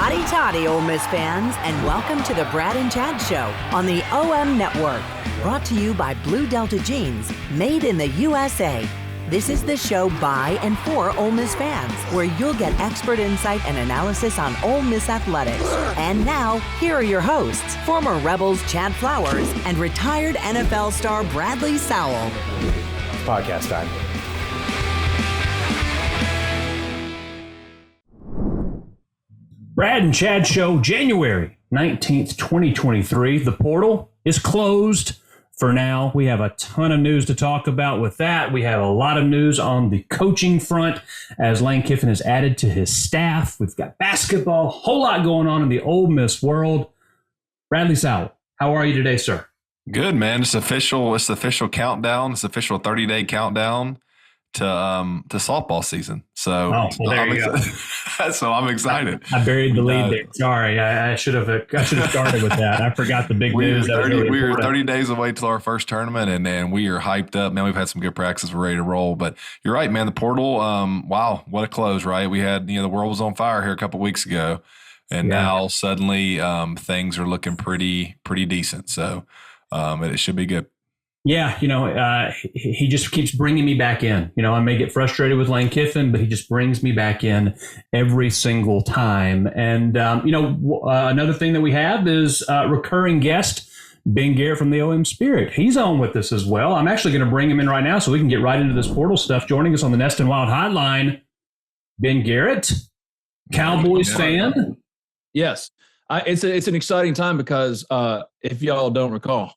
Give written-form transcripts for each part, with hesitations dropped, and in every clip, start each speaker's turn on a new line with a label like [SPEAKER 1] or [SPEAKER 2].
[SPEAKER 1] Hotty toddy, Ole Miss fans, and welcome to the Brad and Chad Show on the OM Network. Brought to you by Blue Delta Jeans, made in the USA. This is the show by and for Ole Miss fans, where you'll get expert insight and analysis on Ole Miss athletics. And now, here are your hosts, former Rebels Chad Flowers and retired NFL star Bradley Sowell.
[SPEAKER 2] Podcast time.
[SPEAKER 3] Brad and Chad Show, January 19th, 2023. The portal is closed for now. We have a ton of news to talk about with that. We have a lot of news on the coaching front as Lane Kiffin is added to his staff. We've got basketball, a whole lot going on in the Ole Miss world. Bradley Sowell, how are you today, sir?
[SPEAKER 4] Good, man. It's official. It's the official countdown. It's the official 30-day countdown to softball season. So, so I'm excited.
[SPEAKER 3] I buried the lead there. Sorry, I should have started with that. I forgot the big news.
[SPEAKER 4] We are 30 days away till our first tournament, and we are hyped up. Man, we've had some good practices. We're ready to roll. But you're right, man. The portal. Wow, what a close, right? We had the world was on fire here a couple of weeks ago, and now suddenly things are looking pretty decent. So it should be good.
[SPEAKER 3] Yeah, he just keeps bringing me back in. I may get frustrated with Lane Kiffin, but he just brings me back in every single time. And, another thing that we have is recurring guest, Ben Garrett from the OM Spirit. He's on with us as well. I'm actually going to bring him in right now so we can get right into this portal stuff. Joining us on the Nest and Wild Hotline, Ben Garrett, Cowboys fan.
[SPEAKER 5] Yes, it's an exciting time because if y'all don't recall,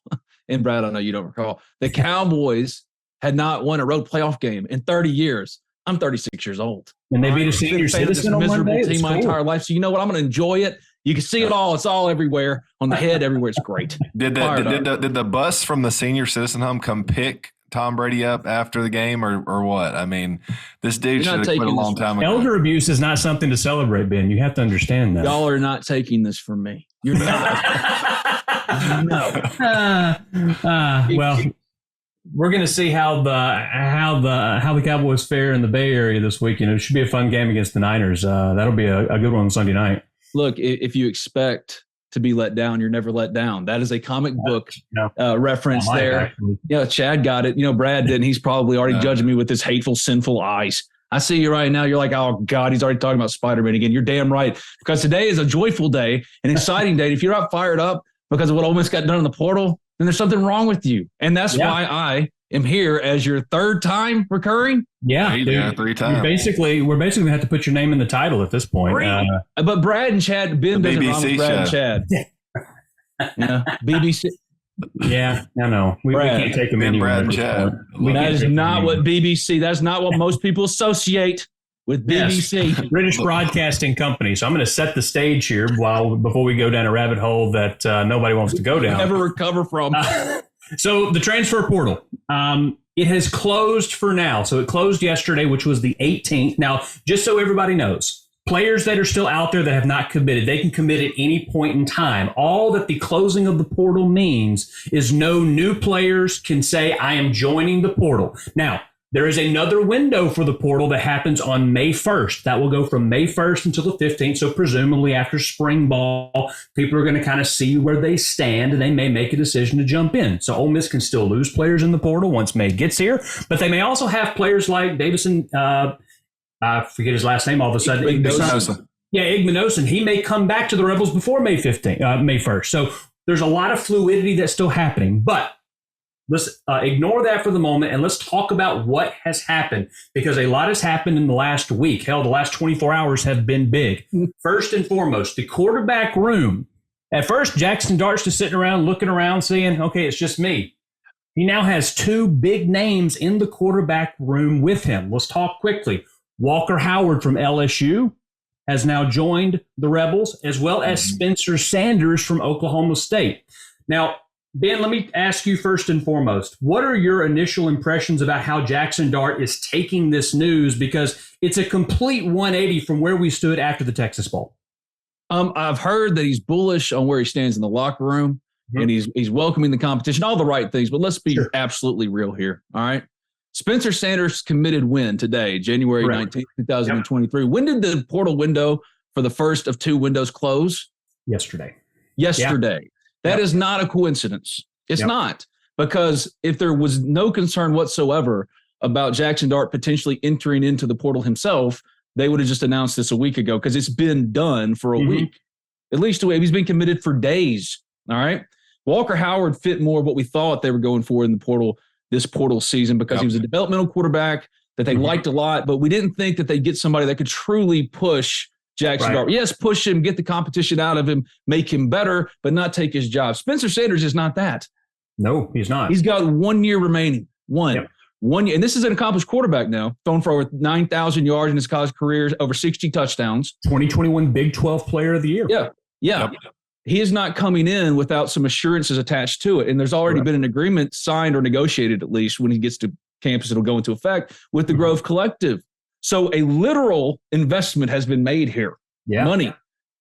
[SPEAKER 5] and Brad, I know you don't recall, the Cowboys had not won a road playoff game in 30 years. I'm 36 years old.
[SPEAKER 3] And they beat a senior citizen on
[SPEAKER 5] miserable
[SPEAKER 3] Monday.
[SPEAKER 5] team my entire life. So you know what? I'm going to enjoy it. You can see it all. It's all everywhere on the head. Everywhere. It's great.
[SPEAKER 4] Did the bus from the senior citizen home come pick Tom Brady up after the game or what? I mean, this dude should have quit a long time ago.
[SPEAKER 3] Elder abuse is not something to celebrate, Ben. You have to understand that.
[SPEAKER 5] Y'all are not taking this from me. You're not.
[SPEAKER 3] No. Well, we're going to see how the Cowboys fare in the Bay Area this week. It should be a fun game against the Niners. That'll be a good one on Sunday night.
[SPEAKER 5] Look, if you expect to be let down, you're never let down. That is a comic book reference there.
[SPEAKER 3] Actually.
[SPEAKER 5] Yeah, Chad got it. Brad didn't. He's probably already judging me with his hateful, sinful eyes. I see you right now. You're like, oh, God, he's already talking about Spider-Man again. You're damn right. Because today is a joyful day, an exciting day. If you're not fired up because of what Ole Miss got done in the portal, then there's something wrong with you. And that's why I am here as your third time recurring.
[SPEAKER 3] Yeah,
[SPEAKER 4] 3 times.
[SPEAKER 3] We're basically going to have to put your name in the title at this point.
[SPEAKER 5] But Brad and Chad, Ben doesn't rhyme with Brad and Chad. BBC.
[SPEAKER 3] Yeah, I know. We can't take them anywhere.
[SPEAKER 5] That is not what BBC. That's not what most people associate with BBC.
[SPEAKER 3] Yes. British Broadcasting Company. So I'm going to set the stage here before we go down a rabbit hole that nobody wants to go down.
[SPEAKER 5] Never recover from.
[SPEAKER 3] So the transfer portal, it has closed for now. So it closed yesterday, which was the 18th. Now, just so everybody knows, players that are still out there that have not committed, they can commit at any point in time. All that the closing of the portal means is no new players can say, I am joining the portal. Now, there is another window for the portal that happens on May 1st. That will go from May 1st until the 15th. So presumably after spring ball, people are going to kind of see where they stand and they may make a decision to jump in. So Ole Miss can still lose players in the portal once May gets here, but they may also have players like Davison, I forget his last name all of a sudden.
[SPEAKER 4] Igmanosin.
[SPEAKER 3] Yeah, Igmanosin. He may come back to the Rebels before May 1st. So there's a lot of fluidity that's still happening. But let's ignore that for the moment and let's talk about what has happened, because a lot has happened in the last week. Hell, the last 24 hours have been big. First and foremost, the quarterback room. At first, Jackson Dart's just sitting around, looking around, saying, okay, it's just me. He now has 2 big names in the quarterback room with him. Let's talk quickly. Walker Howard from LSU has now joined the Rebels, as well as Spencer Sanders from Oklahoma State. Now, Ben, let me ask you first and foremost, what are your initial impressions about how Jackson Dart is taking this news? Because it's a complete 180 from where we stood after the Texas Bowl.
[SPEAKER 5] I've heard that he's bullish on where he stands in the locker room, and he's welcoming the competition, all the right things. But let's be absolutely real here, all right? Spencer Sanders committed when today, January 19th, 2023. Yep. When did the portal window for the first of 2 windows close?
[SPEAKER 3] Yesterday.
[SPEAKER 5] That is not a coincidence. It's not, because if there was no concern whatsoever about Jackson Dart potentially entering into the portal himself, they would have just announced this a week ago, because it's been done for a week. At least a week. He's been committed for days. All right. Walker Howard fit more of what we thought they were going for in the portal this portal season, because he was a developmental quarterback that they liked a lot, but we didn't think that they'd get somebody that could truly push Jackson Dart. Yes, push him, get the competition out of him, make him better, but not take his job. Spencer Sanders is not that.
[SPEAKER 3] No, he's not.
[SPEAKER 5] He's got 1 year remaining. One year. And this is an accomplished quarterback now, thrown for over 9,000 yards in his college career, over 60 touchdowns.
[SPEAKER 3] 2021 Big 12 Player of the Year.
[SPEAKER 5] Yeah. He is not coming in without some assurances attached to it. And there's already been an agreement signed or negotiated, at least when he gets to campus, it'll go into effect with the Grove Collective. So a literal investment has been made here. Money.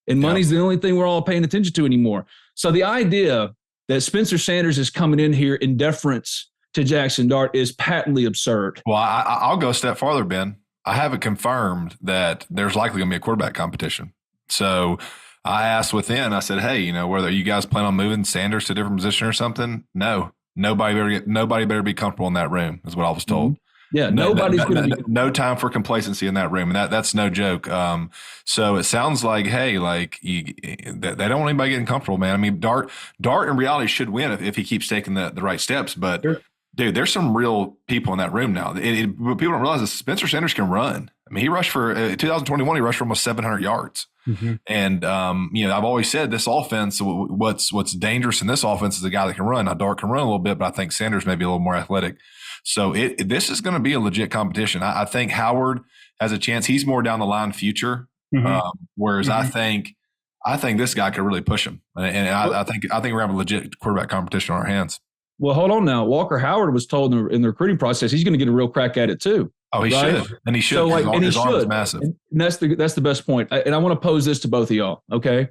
[SPEAKER 5] And money's the only thing we're all paying attention to anymore. So the idea that Spencer Sanders is coming in here in deference to Jackson Dart is patently absurd.
[SPEAKER 4] Well, I'll go a step farther, Ben. I have it confirmed that there's likely going to be a quarterback competition. So I asked within, I said, hey, whether you guys plan on moving Sanders to a different position or something? No. Nobody better be comfortable in that room, is what I was told.
[SPEAKER 5] Yeah, nobody's going to be.
[SPEAKER 4] No time for complacency in that room, and that's no joke. So it sounds like, hey, they don't want anybody getting comfortable, man. I mean, Dart in reality should win if he keeps taking the right steps. But dude, there's some real people in that room now. What people don't realize is Spencer Sanders can run. I mean, he rushed for 2021. He rushed for almost 700 yards. And I've always said this offense. What's dangerous in this offense is a guy that can run. Now Dart can run a little bit, but I think Sanders may be a little more athletic. So this is going to be a legit competition. I think Howard has a chance. He's more down the line future, whereas I think this guy could really push him. And I think we're having a legit quarterback competition on our hands.
[SPEAKER 5] Well, hold on now. Walker Howard was told in the recruiting process he's going to get a real crack at it too.
[SPEAKER 4] Oh, he should, and he should.
[SPEAKER 5] So,
[SPEAKER 4] his arm is massive.
[SPEAKER 5] And that's the best point. And I want to pose this to both of y'all. Okay,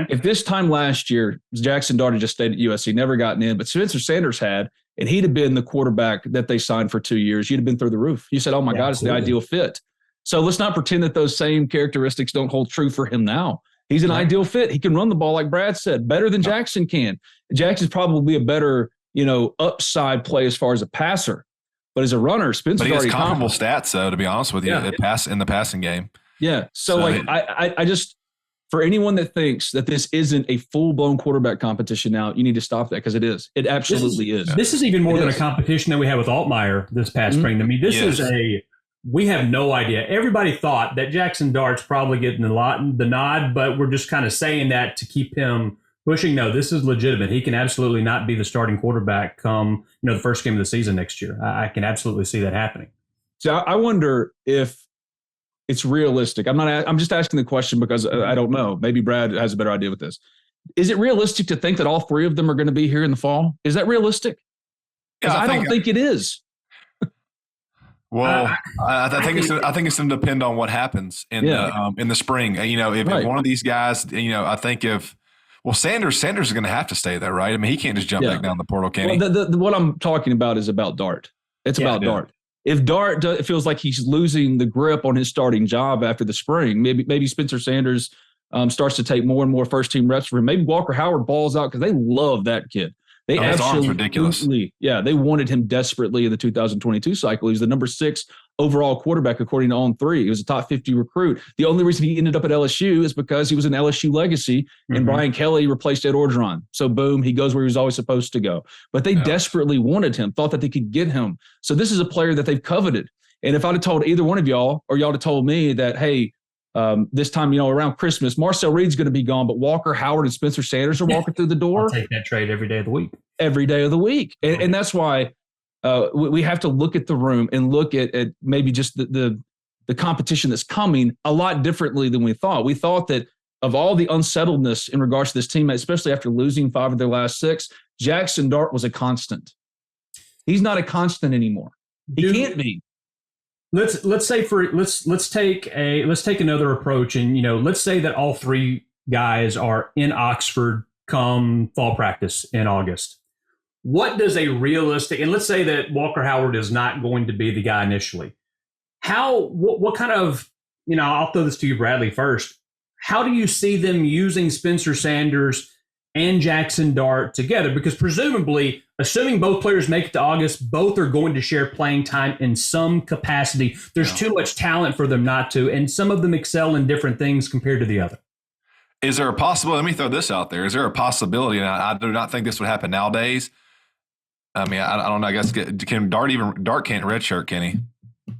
[SPEAKER 5] if this time last year Jackson Dart had just stayed at USC, never gotten in, but Spencer Sanders had, and he'd have been the quarterback that they signed for 2 years, you'd have been through the roof. You said, "Oh my God, it's the ideal fit." So let's not pretend that those same characteristics don't hold true for him now. He's an ideal fit. He can run the ball, like Brad said, better than Jackson can. Jackson's probably a better, upside play as far as a passer. But as a runner, Spencer's already
[SPEAKER 4] comparable stats, though, to be honest with you, in the passing game.
[SPEAKER 5] Yeah. So I just, for anyone that thinks that this isn't a full-blown quarterback competition now, you need to stop that, because it is. It absolutely is.
[SPEAKER 3] This is even more than a competition that we had with Altmaier this past spring. I mean, this is we have no idea. Everybody thought that Jackson Dart's probably getting the nod, but we're just kind of saying that to keep him pushing. No, this is legitimate. He can absolutely not be the starting quarterback come, the first game of the season next year. I can absolutely see that happening.
[SPEAKER 5] So I wonder if it's realistic. I'm just asking the question because I don't know. Maybe Brad has a better idea with this. Is it realistic to think that all 3 of them are going to be here in the fall? Is that realistic? Because I don't think it is.
[SPEAKER 4] Well, I think it's going to depend on what happens in the spring. If one of these guys, I think Sanders is going to have to stay there, right? I mean, he can't just jump back down the portal, can he?
[SPEAKER 5] What I'm talking about is about Dart. It's about Dart. If Dart feels like he's losing the grip on his starting job after the spring, maybe Spencer Sanders starts to take more and more first-team reps for him. Maybe Walker Howard balls out because they love that kid.
[SPEAKER 4] His arm's ridiculous.
[SPEAKER 5] Yeah, they wanted him desperately in the 2022 cycle. He was the number 6 overall quarterback according to On3. He was a top 50 recruit. The only reason he ended up at LSU is because he was an LSU legacy, and Brian Kelly replaced Ed Orgeron. So boom, he goes where he was always supposed to go. But they desperately wanted him, thought that they could get him. So this is a player that they've coveted. And if I'd have told either one of y'all, or y'all had told me that, hey, this time, around Christmas, Marcel Reed's going to be gone, but Walker Howard and Spencer Sanders are walking through the door.
[SPEAKER 3] I'll take that trade every day of the week.
[SPEAKER 5] Every day of the week. And that's why we have to look at the room and look at maybe just the competition that's coming a lot differently than we thought. We thought that of all the unsettledness in regards to this team, especially after losing 5 of their last 6, Jackson Dart was a constant. He's not a constant anymore. He can't be.
[SPEAKER 3] Let's take another approach, and let's say that all 3 guys are in Oxford come fall practice in August. What does a realistic, and let's say that Walker Howard is not going to be the guy initially. What kind of, I'll throw this to you, Bradley, first. how do you see them using Spencer Sanders and Jackson Dart together? Because presumably, assuming both players make it to August, both are going to share playing time in some capacity. There's too much talent for them not to, and some of them excel in different things compared to the other.
[SPEAKER 4] Is there a possibility? Let me throw this out there. Is there a possibility, and I do not think this would happen nowadays. I mean, I don't know. I guess can Dart can't redshirt, can he?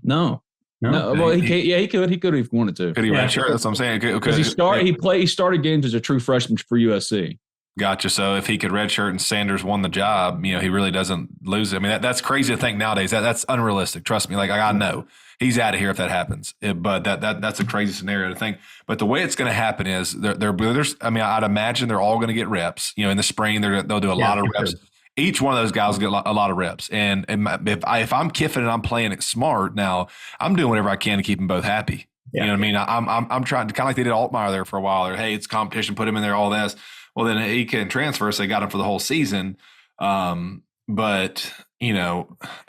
[SPEAKER 5] No. Well, he can't. Yeah, he could. He could if he wanted to.
[SPEAKER 4] Could he redshirt? That's what I'm saying.
[SPEAKER 5] Because he started games as a true freshman for USC.
[SPEAKER 4] Gotcha. So if he could redshirt and Sanders won the job, he really doesn't lose it. I mean, that's crazy to think nowadays. That's unrealistic. Trust me. Like I know he's out of here if that happens. But that's a crazy scenario to think. But the way it's going to happen is there's. I mean, I'd imagine they're all going to get reps. In the spring they'll do a lot of reps. Sure. Each one of those guys will get a lot of reps. And if I'm Kiffin and I'm playing it smart now, I'm doing whatever I can to keep them both happy. Yeah. You know what I mean? I'm trying to kind of like they did Altmaier there for a while. Hey, it's competition. Put him in there. All this. Well, then he can transfer, so they got him for the whole season. But, they're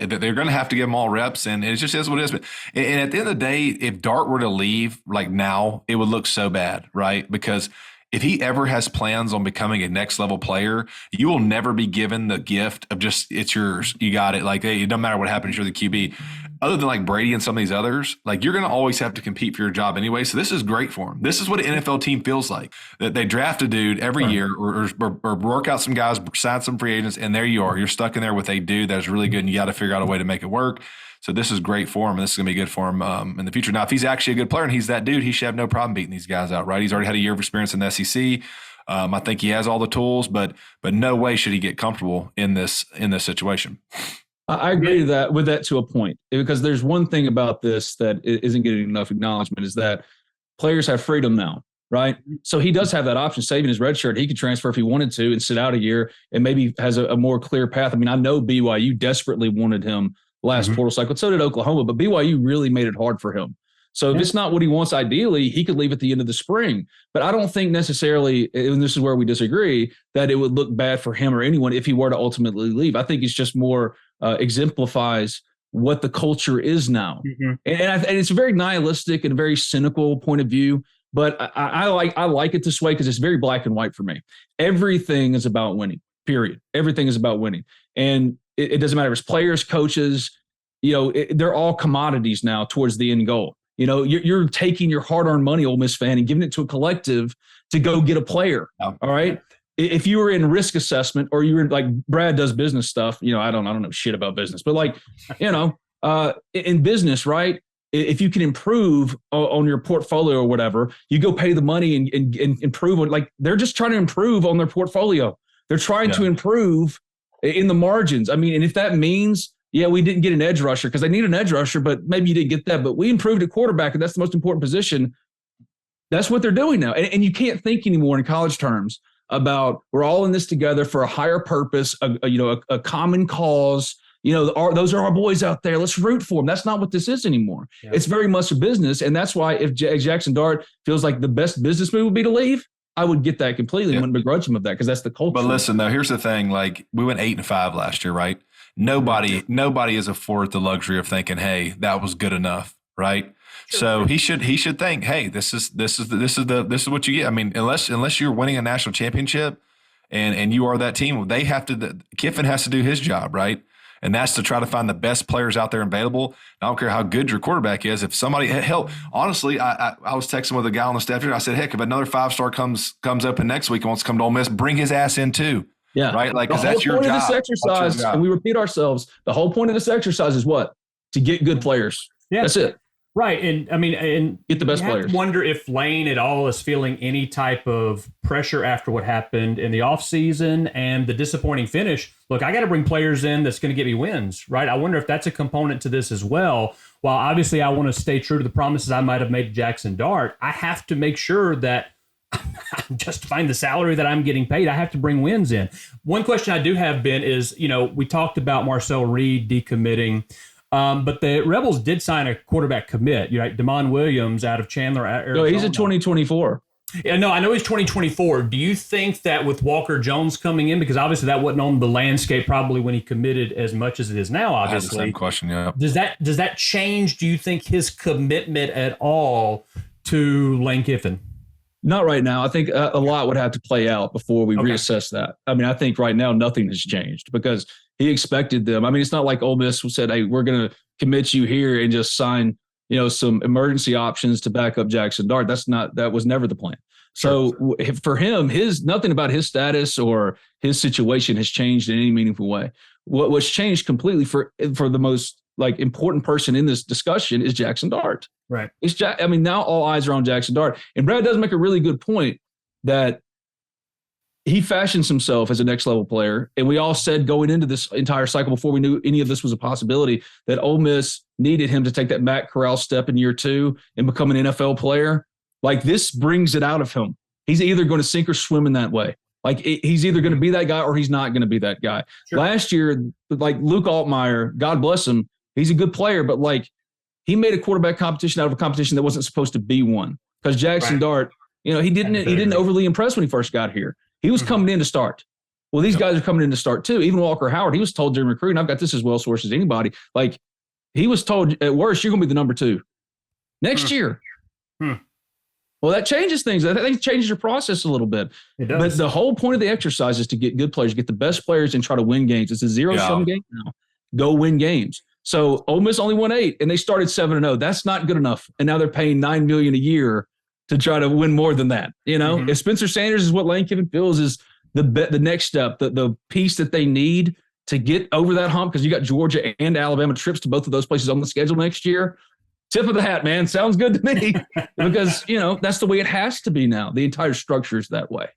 [SPEAKER 4] going to have to give him all reps, and it just is what it is. But and at the end of the day, if Dart were to leave like now, it would look so bad, right? Because if he ever has plans on becoming a next level player, you will never be given the gift of just, it's yours. You got it. Like, hey, it doesn't matter what happens, you're the QB. Other than like Brady and some of these others, like you're going to always have to compete for your job anyway. So this is great for him. This is what an NFL team feels like. That they draft a dude every year or work out some guys, sign some free agents, and there you are. You're stuck in there with a dude that's really good, and you got to figure out a way to make it work. So this is great for him, and this is going to be good for him in the future. Now, if he's actually a good player and he's that dude, he should have no problem beating these guys out, right? He's already had a year of experience in the SEC. I think he has all the tools, but no way should he get comfortable in this situation.
[SPEAKER 5] I agree with that to a point, because there's one thing about this that isn't getting enough acknowledgement is that players have freedom now, right? So he does have that option. Saving his red shirt, he could transfer if he wanted to and sit out a year and maybe has a more clear path. I mean, I know BYU desperately wanted him last portal cycle. So did Oklahoma, but BYU really made it hard for him. So if it's not what he wants, ideally, he could leave at the end of the spring. But I don't think necessarily, and this is where we disagree, that it would look bad for him or anyone if he were to ultimately leave. I think it's just more exemplifies what the culture is now. Mm-hmm. And it's a very nihilistic and very cynical point of view. But I like it this way because it's very black and white for me. Everything is about winning, period. Everything is about winning. And it doesn't matter if it's players, coaches, they're all commodities now towards the end goal. You're taking your hard-earned money, Ole Miss fan, and giving it to a collective to go get a player. Oh. All right. If you were in risk assessment or you were like Brad does business stuff, I don't know shit about business, but in business, right? If you can improve on your portfolio or whatever, you go pay the money and improve on, like, they're just trying to improve on their portfolio. They're trying to improve in the margins. I mean, and if that means, we didn't get an edge rusher because they need an edge rusher, but maybe you didn't get that. But we improved at quarterback, and that's the most important position. That's what they're doing now. And you can't think anymore in college terms about we're all in this together for a higher purpose, a common cause. Those are our boys out there. Let's root for them. That's not what this is anymore. Yeah. It's very much a business. And that's why if Jackson Dart feels like the best business move would be to leave, I would get that completely. I wouldn't begrudge him of that because that's the culture.
[SPEAKER 4] But listen, though, here's the thing. Like, we went 8-5 last year, right? Nobody is afforded the luxury of thinking, hey, that was good enough, right? Sure. So he should think, hey, this is what you get. I mean, unless you're winning a national championship and you are that team, Kiffin has to do his job, right? And that's to try to find the best players out there available. I don't care how good your quarterback is. If somebody, hell, honestly, I was texting with a guy on the staff here. I said, heck, if another 5-star comes open next week and wants to come to Ole Miss, bring his ass in too.
[SPEAKER 5] Yeah.
[SPEAKER 4] Right. Like, because that's your job.
[SPEAKER 5] The whole point of this exercise, and we repeat ourselves, the whole point of this exercise is what? To get good players. Yeah. That's it.
[SPEAKER 3] Right. And
[SPEAKER 5] get the best players.
[SPEAKER 3] I have to wonder if Lane at all is feeling any type of pressure after what happened in the offseason and the disappointing finish. Look, I got to bring players in that's going to get me wins, right? I wonder if that's a component to this as well. While obviously I want to stay true to the promises I might have made to Jackson Dart, I have to make sure that I'm justifying the salary that I'm getting paid. I have to bring wins in. One question I do have, Ben, is, we talked about Marcel Reed decommitting. But the Rebels did sign a quarterback commit, Damon Williams out of Chandler, Arizona.
[SPEAKER 5] No, he's a 2024.
[SPEAKER 3] Yeah, no, I know he's 2024. Do you think that with Walker Jones coming in, because obviously that wasn't on the landscape probably when he committed as much as it is now, obviously.
[SPEAKER 4] That's the same question, yeah.
[SPEAKER 3] Does that change, do you think, his commitment at all to Lane Kiffin?
[SPEAKER 5] Not right now. I think a lot would have to play out before we reassess that. I mean, I think right now nothing has changed because he expected them. I mean, it's not like Ole Miss said, "Hey, we're going to commit you here and just sign, some emergency options to back up Jackson Dart." That was never the plan.
[SPEAKER 3] Sure.
[SPEAKER 5] So for him, nothing about his status or his situation has changed in any meaningful way. What's changed completely for the most important person in this discussion is Jackson Dart.
[SPEAKER 3] Right.
[SPEAKER 5] Now all eyes are on Jackson Dart. And Brad does make a really good point that he fashions himself as a next level player. And we all said going into this entire cycle before we knew any of this was a possibility that Ole Miss needed him to take that Matt Corral step in year 2 and become an NFL player. Like, this brings it out of him. He's either going to sink or swim in that way. He's either going to be that guy or he's not going to be that guy. Sure. Last year, Luke Altmaier, God bless him, he's a good player, but he made a quarterback competition out of a competition that wasn't supposed to be one. Because Jackson Dart, he didn't overly impress when he first got here. He was coming in to start. Well, these guys are coming in to start too. Even Walker Howard, he was told during recruiting, I've got this as well sourced as anybody. He was told at worst, you're going to be the number 2 next year. Well, that changes things. I think it changes your process a little bit.
[SPEAKER 3] It does.
[SPEAKER 5] But the whole point of the exercise is to get good players, get the best players, and try to win games. It's a zero-sum game now. Go win games. So Ole Miss only won 8, and they started 7-0. That's not good enough. And now they're paying $9 million a year to try to win more than that. If Spencer Sanders is what Lane Kiffin feels is the next step, the piece that they need to get over that hump, because you got Georgia and Alabama trips to both of those places on the schedule next year. Tip of the hat, man. Sounds good to me because, that's the way it has to be now. The entire structure is that way.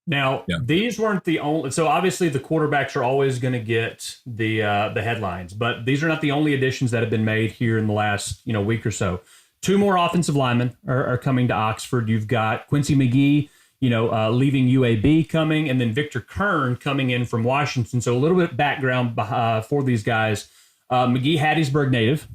[SPEAKER 3] Now, these weren't the only – so obviously the quarterbacks are always going to get the headlines, but these are not the only additions that have been made here in the last week or so. 2 more offensive linemen are coming to Oxford. You've got Quincy McGee, leaving UAB coming, and then Victor Kern coming in from Washington. So a little bit of background for these guys. McGee, Hattiesburg native.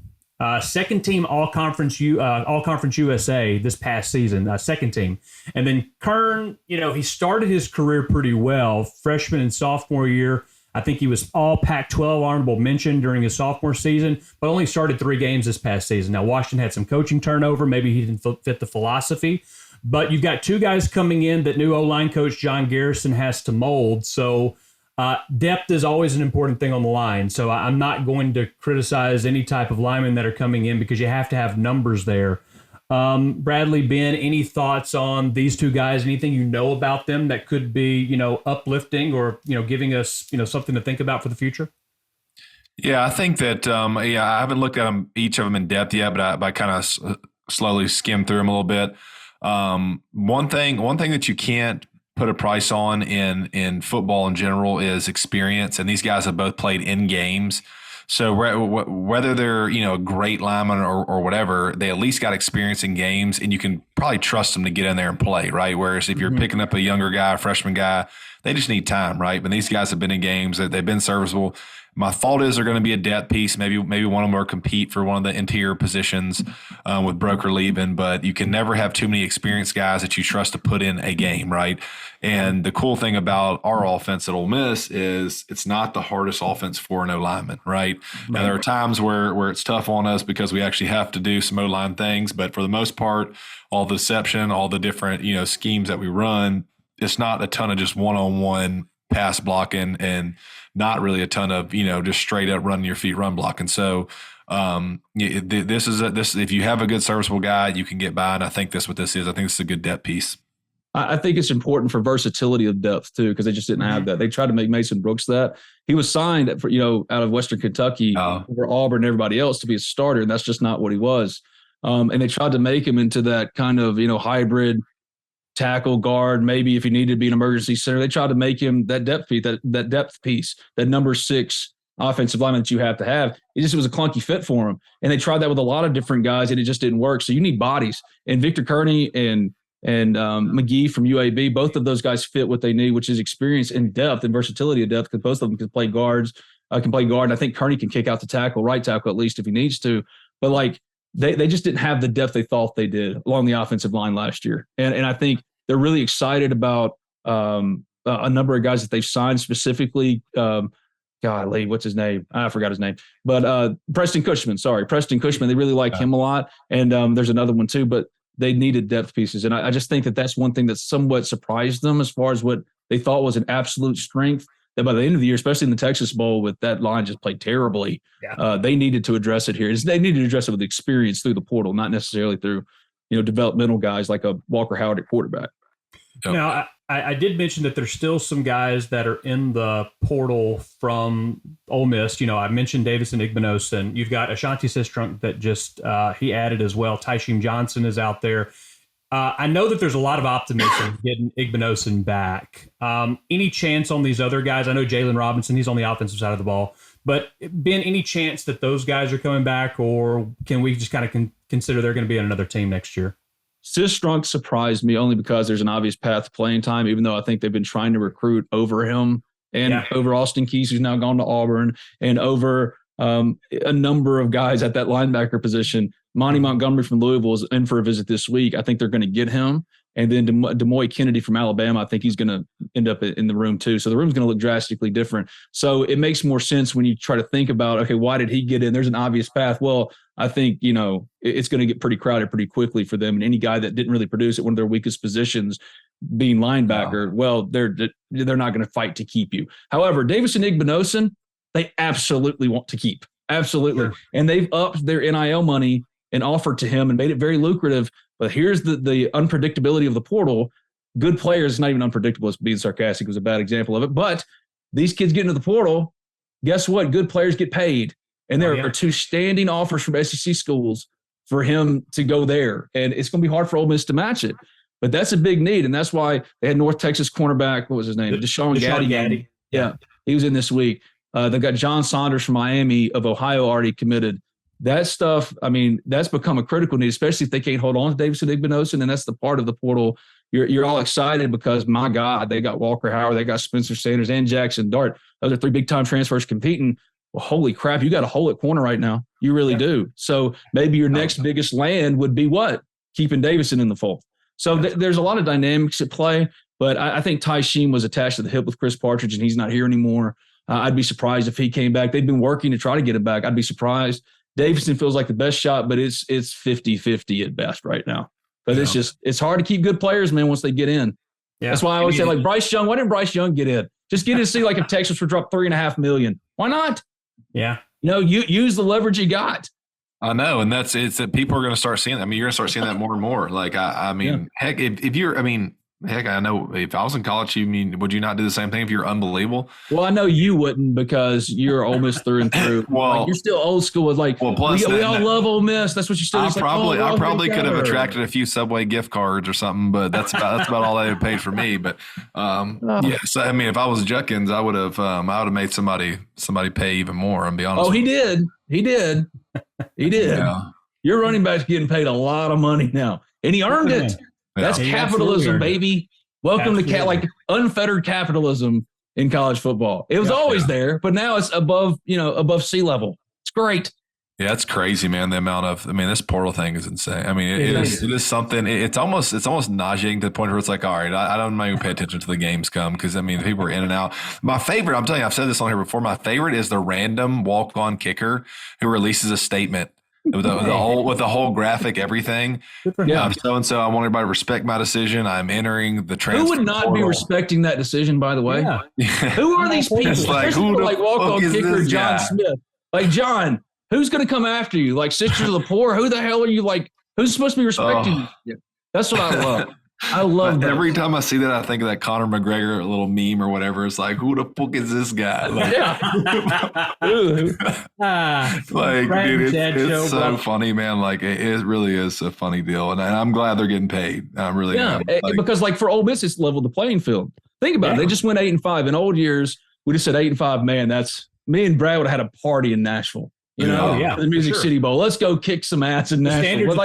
[SPEAKER 3] Second team All-Conference USA this past season, second team. And then Kern, he started his career pretty well. Freshman and sophomore year, I think he was all Pac-12 honorable mention during his sophomore season, but only started 3 games this past season. Now, Washington had some coaching turnover. Maybe he didn't fit the philosophy. But you've got 2 guys coming in that new O-line coach John Garrison has to mold. So depth is always an important thing on the line. So I'm not going to criticize any type of linemen that are coming in because you have to have numbers there. Bradley, Ben, any thoughts on these 2 guys? Anything you know about them that could be, uplifting or, giving us, something to think about for the future?
[SPEAKER 4] Yeah, I think that, I haven't looked at them, each of them in depth yet, but I kind of slowly skimmed through them a little bit. One thing that you can't put a price on in football in general is experience. And these guys have both played in games. So whether they're, a great lineman or whatever, they at least got experience in games, and you can probably trust them to get in there and play, right? Whereas if you're picking up a younger guy, a freshman guy, they just need time, right? But these guys have been in games, they've been serviceable. My thought is they're going to be a depth piece. Maybe one of them will compete for one of the interior positions with Broker leaving, but you can never have too many experienced guys that you trust to put in a game, right? And the cool thing about our offense at Ole Miss is it's not the hardest offense for an O-lineman, right? Now, there are times where it's tough on us because we actually have to do some O-line things, but for the most part, all the deception, all the different schemes that we run, it's not a ton of just one-on-one pass blocking and not really a ton of, just straight up running your feet run blocking. So this if you have a good serviceable guy, you can get by. And I think that's what this is. I think it's a good depth piece.
[SPEAKER 5] I think it's important for versatility of depth too, because they just didn't have that. They tried to make Mason Brooks that. He was signed for, out of Western Kentucky over Auburn and everybody else to be a starter, and that's just not what he was. And they tried to make him into that kind of, hybrid tackle guard, maybe if he needed to be an emergency center. They tried to make him that depth piece, that number 6 offensive lineman that you have to have. It was a clunky fit for him. And they tried that with a lot of different guys, and it just didn't work. So you need bodies. And Victor Kearney and McGee from UAB, both of those guys fit what they need, which is experience and depth and versatility of depth, because both of them can play guard. And I think Kearney can kick out the tackle, right tackle at least if he needs to. But they just didn't have the depth they thought they did along the offensive line last year. And I think they're really excited about a number of guys that they've signed specifically. Golly, what's his name? I forgot his name. But Preston Cushman. They really like him a lot. And there's another one too. But they needed depth pieces. And I just think that that's one thing that somewhat surprised them as far as what they thought was an absolute strength. That by the end of the year, especially in the Texas Bowl, with that line just played terribly, they needed to address it here. They needed to address it with experience through the portal, not necessarily through, developmental guys like a Walker Howard at quarterback.
[SPEAKER 3] Yep. Now, I did mention that there's still some guys that are in the portal from Ole Miss. I mentioned Davison Igbinosun. You've got Ashanti Sistrunk that just he added as well. Tyshim Johnson is out there. I know that there's a lot of optimism getting Igbinosun back. Any chance on these other guys? I know Jalen Robinson, he's on the offensive side of the ball. But, Ben, any chance that those guys are coming back, or can we just kind of consider they're going to be on another team next year?
[SPEAKER 5] Sistrunk surprised me only because there's an obvious path to playing time, even though I think they've been trying to recruit over him and over Austin Keys, who's now gone to Auburn, and over a number of guys at that linebacker position. Monty Montgomery from Louisville is in for a visit this week. I think they're going to get him. And then Demoy Kennedy from Alabama, I think he's going to end up in the room too. So the room's going to look drastically different. So it makes more sense when you try to think about, okay, why did he get in? There's an obvious path. Well, I think, it's going to get pretty crowded pretty quickly for them. And any guy that didn't really produce at one of their weakest positions, being linebacker, well, they're not going to fight to keep you. However, Davison Igbinosun, they absolutely want to keep. Absolutely. Sure. And they've upped their NIL money and offered to him and made it very lucrative. But here's the unpredictability of the portal. Good players, not even unpredictable, it's being sarcastic, was a bad example of it. But these kids get into the portal, guess what? Good players get paid. And there are 2 standing offers from SEC schools for him to go there. And it's going to be hard for Ole Miss to match it. But that's a big need. And that's why they had North Texas cornerback, what was his name? Deshaun Gaddy. Yeah, he was in this week. They've got John Saunders from Miami of Ohio already committed. That stuff, that's become a critical need, especially if they can't hold on to Davison Igbinosun, and that's the part of the portal. You're all excited because, my God, they got Walker Howard, they got Spencer Sanders and Jackson Dart. Those are 3 big-time transfers competing. Well, holy crap, you got a hole at corner right now. You really do. So maybe your next biggest land would be what? Keeping Davison in the fold. So there's a lot of dynamics at play, but I think Tyshim was attached to the hip with Chris Partridge, and he's not here anymore. I'd be surprised if he came back. They've been working to try to get him back. I'd be surprised. Davison feels like the best shot, but it's 50-50 at best right now. But it's hard to keep good players, man, once they get in. Yeah. That's why I always say, like, Bryce Young. Why didn't Bryce Young get in? Just get in to see, like, if Texas would drop $3.5 million. Why not?
[SPEAKER 3] Yeah.
[SPEAKER 5] You use the leverage you got.
[SPEAKER 4] I know, and it's that people are going to start seeing that. You're going to start seeing that more and more. Like, heck, if you're, heck, I know if I was in college, would you not do the same thing if you're unbelievable?
[SPEAKER 5] Well, I know you wouldn't because you're Ole Miss through and through. Well, you're still old school. With plus we all love Ole Miss. That's what you still. I
[SPEAKER 4] probably could have attracted a few Subway gift cards or something, but that's about all they would pay for me. But So if I was Judkins, I would have made somebody pay even more. And be honest.
[SPEAKER 5] Oh, he did. Yeah. Your running back's getting paid a lot of money now, and he earned it. That's capitalism, baby. Welcome to unfettered capitalism in college football. It was always there, but now it's above sea level. It's great.
[SPEAKER 4] Yeah, it's crazy, man. The amount of, this portal thing is insane. It is something. It's almost nauseating to the point where it's like, all right, I don't even pay attention to the games come because people are in and out. My favorite, I'm telling you, I've said this on here before. My favorite is the random walk-on kicker who releases a statement. With the whole graphic, everything. So and so, I want everybody to respect my decision. I'm entering the transfer.
[SPEAKER 5] Who would not
[SPEAKER 4] portal.
[SPEAKER 5] be respecting that decision? By the way, who are these people?
[SPEAKER 4] It's like, who the
[SPEAKER 5] walk on kicker John
[SPEAKER 4] guy?
[SPEAKER 5] Smith? Like, John, who's going to come after you? Like, Sisters of the Poor? Who the hell are you? Like, who's supposed to be respecting you? That's what I love. I love that.
[SPEAKER 4] Every time I see that, I think of that Conor McGregor little meme or whatever. It's like, who the fuck is this guy? Dude, it's so funny, man. Like, it really is a funny deal. And I'm glad they're getting paid. I'm really am.
[SPEAKER 5] Because for Ole Miss, it's leveled the playing field. Think about it. They just went 8-5. In old years, we just said 8-5. Man, that's me and Brad would have had a party in Nashville. The Music City Bowl. Let's go kick some ass in Nashville.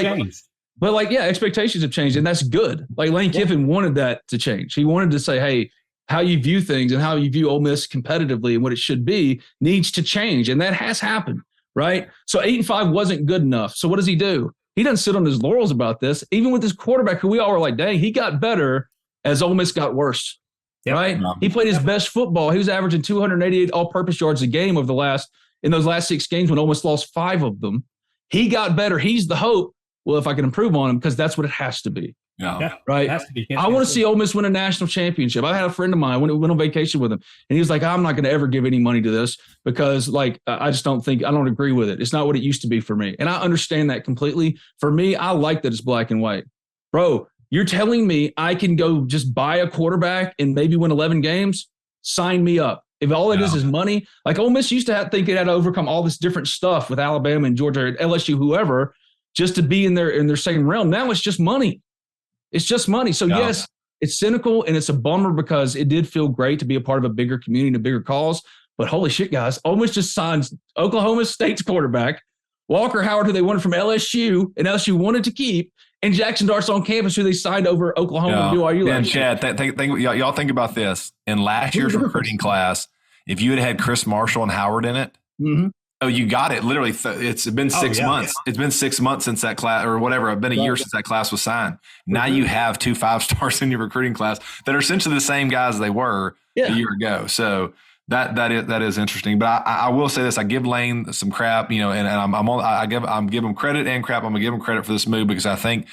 [SPEAKER 5] But expectations have changed, and that's good. Like, Lane Kiffin wanted that to change. He wanted to say, hey, how you view things and how you view Ole Miss competitively and what it should be needs to change, and that has happened, right? So 8-5 wasn't good enough. So what does he do? He doesn't sit on his laurels about this. Even with his quarterback, who we all were like, dang, he got better as Ole Miss got worse, right? He played his best football. He was averaging 288 all-purpose yards a game in those last 6 games when Ole Miss lost 5 of them. He got better. He's the hope. well, if I can improve on him, because that's what it has to be.
[SPEAKER 4] Yeah.
[SPEAKER 5] Right.
[SPEAKER 3] It has to be.
[SPEAKER 5] I want to see Ole Miss win a national championship. I had a friend of mine went on vacation with him, and he was like, I'm not going to ever give any money to this because I just don't agree with it. It's not what it used to be for me. And I understand that completely. For me, I like that it's black and white. Bro, you're telling me I can go just buy a quarterback and maybe win 11 games? Sign me up. If all it is money, like Ole Miss used to think it had to overcome all this different stuff with Alabama and Georgia, LSU, whoever, just to be in their same realm. Now it's just money. It's just money. So, yes, it's cynical and it's a bummer because it did feel great to be a part of a bigger community and a bigger cause. But holy shit, guys, Ole Miss just signed Oklahoma State's quarterback, Walker Howard, who they wanted from LSU, and LSU wanted to keep, and Jackson Dart's on campus, who they signed over Oklahoma to BYU.
[SPEAKER 4] And Chad, y'all think about this. In last year's recruiting class, if you had Chris Marshall and Howard in it, oh, you got it. Literally, it's been 6 months. Yeah. It's been 6 months since that class, or whatever. It's been a year since that class was signed. Now you have 2 5-stars in your recruiting class that are essentially the same guys they were a year ago. So that is interesting. But I will say this: I give Lane some crap, and I'm giving him credit and crap. I'm gonna give him credit for this move because I think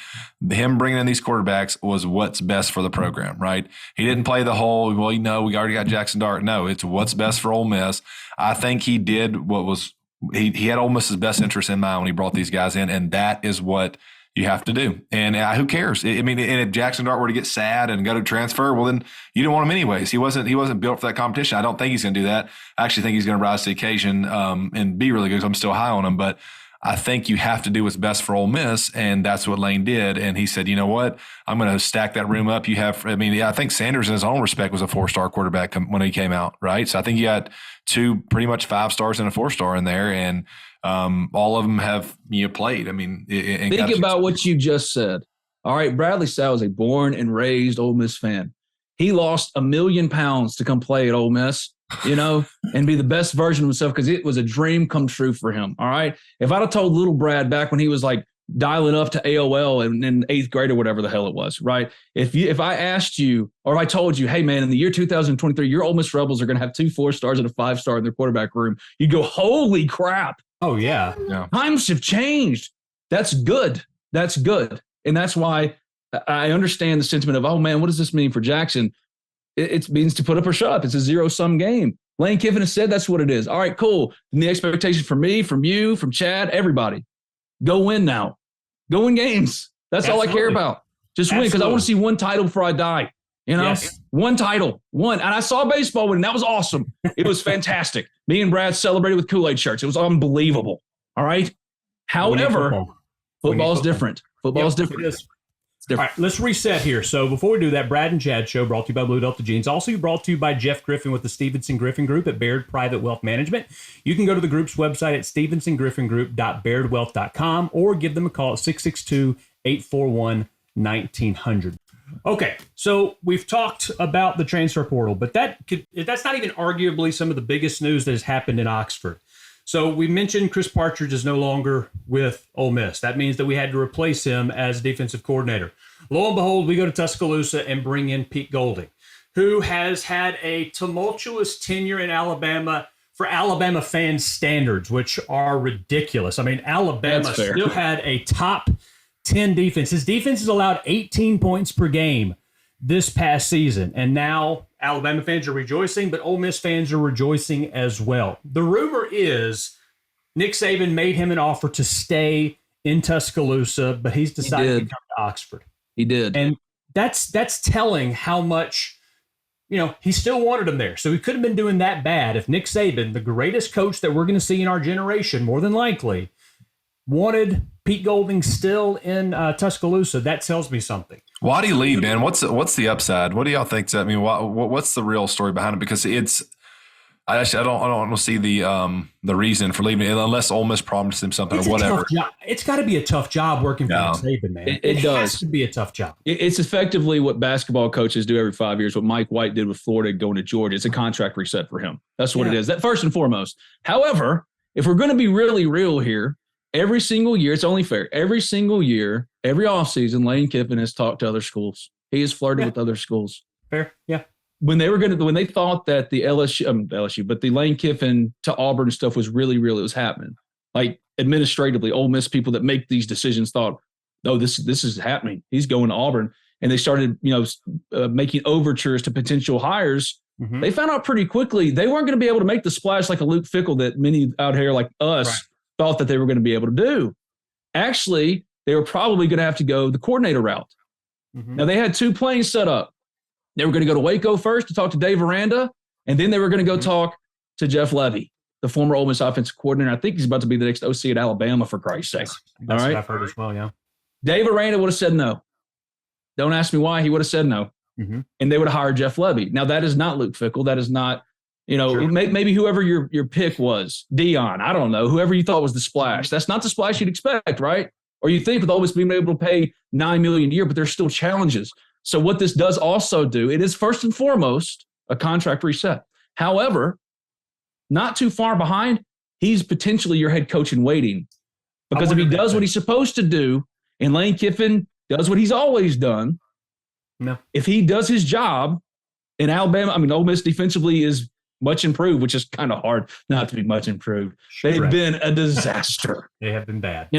[SPEAKER 4] him bringing in these quarterbacks was what's best for the program. Right? He didn't play the whole we already got Jackson Dart. No, it's what's best for Ole Miss. I think he did what was he had Ole Miss's best interest in mind when he brought these guys in, and that is what you have to do. And who cares? I mean, and if Jackson Dart were to get sad and go to transfer, well, then you didn't want him anyways. He wasn't built for that competition. I don't think he's going to do that. I actually think he's going to rise to the occasion and be really good because I'm still high on him. But I think you have to do what's best for Ole Miss, and that's what Lane did. And he said, you know what? I'm going to stack that room up. I think Sanders, in his own respect, was a 4-star quarterback when he came out, right? So I think you got 2 pretty much 5-stars and a 4-star in there, and all of them have played. I mean,
[SPEAKER 5] think about what you just said. All right, Bradley Sowell is a born and raised Ole Miss fan. He lost 1 million pounds to come play at Ole Miss, and be the best version of himself because it was a dream come true for him. All right. If I'd have told little Brad back when he was like dialing up to AOL in 8th grade or whatever the hell it was, right? If I asked you or I told you, hey, man, in the year 2023, your Ole Miss Rebels are going to have 2 4-stars and a 5-star in their quarterback room, you'd go, holy crap.
[SPEAKER 3] Oh, yeah.
[SPEAKER 5] Times have changed. That's good. That's good. And that's why I understand the sentiment of, oh, man, what does this mean for Jackson? It means to put up or shut up. It's a zero-sum game. Lane Kiffin has said that's what it is. All right, cool. And the expectation from me, from you, from Chad, everybody, go win now. Go win games. That's all I care about. Just win because I want to see 1 title before I die.
[SPEAKER 3] Yes.
[SPEAKER 5] 1 title, 1. And I saw baseball win. That was awesome. It was fantastic. Me and Brad celebrated with Kool-Aid shirts. It was unbelievable. All right. However, football is different. Football is different. It's different.
[SPEAKER 3] All right, let's reset here. So before we do that, Brad and Chad Show brought to you by Blue Delta Jeans. Also brought to you by Jeff Griffin with the Stevenson Griffin Group at Baird Private Wealth Management. You can go to the group's website at stevensongriffinGroup.bairdwealth.com or give them a call at 662-841-1900. Okay, so we've talked about the transfer portal, but that's not even arguably some of the biggest news that has happened in Oxford. So we mentioned Chris Partridge is no longer with Ole Miss. That means that we had to replace him as defensive coordinator. Lo and behold, we go to Tuscaloosa and bring in Pete Golding, who has had a tumultuous tenure in Alabama for Alabama fans' standards, which are ridiculous. I mean, Alabama still had a top 10 defense. His defense has allowed 18 points per game this past season. And now Alabama fans are rejoicing, but Ole Miss fans are rejoicing as well. The rumor is Nick Saban made him an offer to stay in Tuscaloosa, but he's decided to come to Oxford.
[SPEAKER 5] He did.
[SPEAKER 3] And that's telling how much, he still wanted him there. So he could have been doing that bad if Nick Saban, the greatest coach that we're going to see in our generation, more than likely, wanted Pete Golding still in Tuscaloosa. That tells me something.
[SPEAKER 4] Why do you leave, man? What's the upside? What do y'all think? I mean, what's the real story behind it? Because I don't see the reason for leaving unless Ole Miss promised him something or whatever.
[SPEAKER 3] It's got to be a tough job working for Saban, man. It does. Has to be a tough job.
[SPEAKER 5] It's effectively what basketball coaches do every 5 years. What Mike White did with Florida going to Georgia. It's a contract reset for him. That's what it is. That first and foremost. However, if we're going to be really real here. Every single year, it's only fair. Every single year, every offseason, Lane Kiffin has talked to other schools. He has flirted with other schools.
[SPEAKER 3] Fair, yeah.
[SPEAKER 5] When they thought that the LSU, but the Lane Kiffin to Auburn stuff was really, really was happening. Like administratively, Ole Miss people that make these decisions thought, oh, this is happening. He's going to Auburn. And they started, making overtures to potential hires. Mm-hmm. They found out pretty quickly they weren't going to be able to make the splash like a Luke Fickell that many out here like us thought that they were going to be able to do. Actually, they were probably going to have to go the coordinator route. Mm-hmm. Now, they had 2 planes set up. They were going to go to Waco first to talk to Dave Aranda, and then they were going to go talk to Jeff Levy, the former Ole Miss offensive coordinator. I think he's about to be the next OC at Alabama, for Christ's sake.
[SPEAKER 3] That's what I've heard as well, yeah.
[SPEAKER 5] Dave Aranda would have said no. Don't ask me why. He would have said no. Mm-hmm. And they would have hired Jeff Levy. Now, that is not Luke Fickell. That is not, sure. Maybe whoever your pick was, Dion, I don't know, whoever you thought was the splash. That's not the splash you'd expect, right? Or you think with Ole Miss being able to pay $9 million a year, but there's still challenges. So what this does also do, it is first and foremost a contract reset. However, not too far behind, he's potentially your head coach in waiting. Because if he does what he's supposed to do, and Lane Kiffin does what he's always done, if he does his job in Alabama, Ole Miss defensively is much improved, which is kind of hard not to be much improved. They've been a disaster.
[SPEAKER 3] They have been bad.